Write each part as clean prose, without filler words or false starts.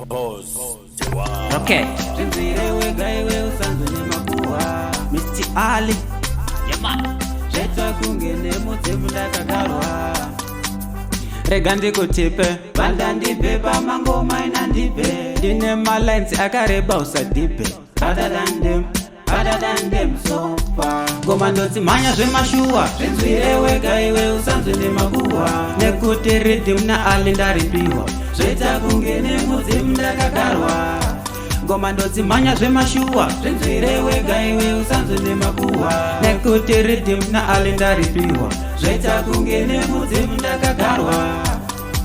Okay. Zvinzirewe gaiwe usanzwe nemakuhwa Mr. Ali Zvetwa kunge nemudze mundakagarwa Rega ndikutipe Banda ndipe pamangoma ina ndipe Ndine malines akareba usadipe Other than them so far Ngoma ndoti manya zvemashuwa Zvinzirewe gaiwe usanzwe nemakuhwa Nekuti rhythm na Ali ndaripiwa Zveta kunge nemudze mundakagarwa Ngoma ndoti manya zvemashuwa Zvinzirewe gaiwe usanzwe nemakuhwa Nekuti rhythm na Ali ndaripiwa Zveta kunge nemudze mundakagarwa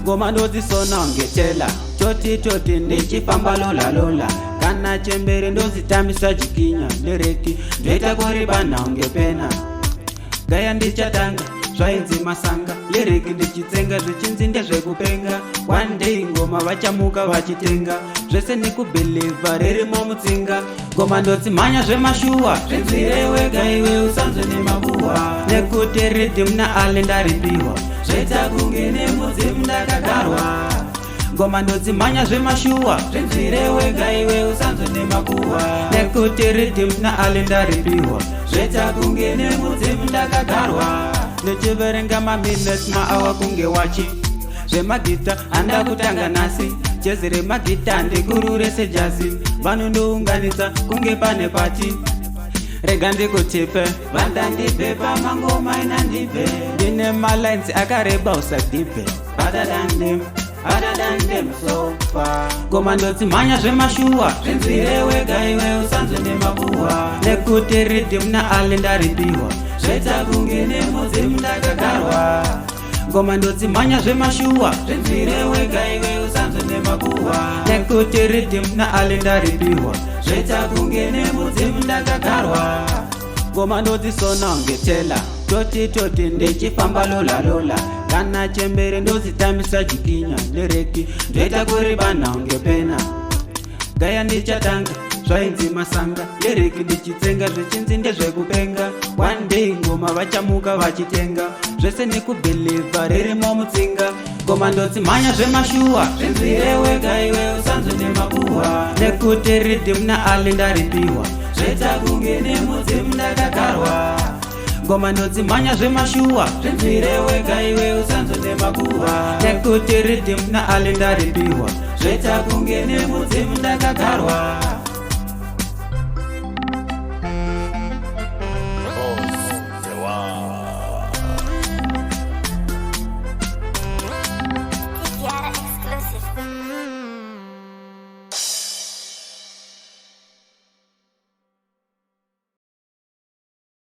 Ngoma ndoti sona ngetela Toti ndichifamba lola Kana chembere ndozitambisa chikinya Ndereki ndoita koribana ungepena Gaya ndichatanga zvainzi masanga Liriki ndichitsenga zvichinzi ndezvekupenga One day ngoma vachamuka vachitenga Zvese nikubheliva ririmo mutsinga Ngoma ndoti manya zvemashuwa Zvinzirewe gaiwe usanzwe nemakuhwa Nekuti rhythm na Ali ndaripiwa Zveta kunge nemudze mundakagarwa Ngoma ndoti manya zvemashuwa Zvinzirewe gaiwe usanzwe nemakuhwa Nekuti rhythm na Ali ndaripiwa Zveta kunge nemudze mundakagarwa Nechiverenga maminutes maawa kunge wachi Zvemagita anda kutanga nasi Jezi remagita ndiguru rese jazi Vanhu ndounganidza kunge pane pati Rega ndikutipe Banda ndipe pamangoma ina ndipe Ndine malines akareba usadipe Other than them so far Ngoma ndoti manya zvemashuwa Zvinzirewe gaiwe usanzwe nemakuhwa Nekuti rhythm na Ali ndaripiwa Zveta kunge nemudze mundakagarwa Ngoma ndoti manya zvemashuwa Zvinzirewe gaiwe usanzwe nemakuhwa Nekuti rhythm na Ali ndaripiwa Zveta kunge nemudze mundakagarwa Ngoma ndoti sona ngetela Toti ndichifamba lola Kana chembere ndozitambisa chikinya Ndereki ndoita kuribana ungepena Gaya ndichatanga zvainzi masanga Liriki ndichitsenga zvichinzi ndezvekupenga One day ngoma vachamuka vachitenga Zvese nikubheliva ririmo mutsinga Ngoma ndoti manya zvemashuwa Zvinzirewe gaiwe usanzwe nemakuhwa Nekuti rhythm na Ali ndaripiwa Zveta kunge nemudze mundakagarwa Ngoma ndoti manya zvemashuwa Zvinzirewe gaiwe usanzwe nemakuhwa Nekuti rhythm na Ali ndaripiwa Zveta kunge nemudze mundakagarwa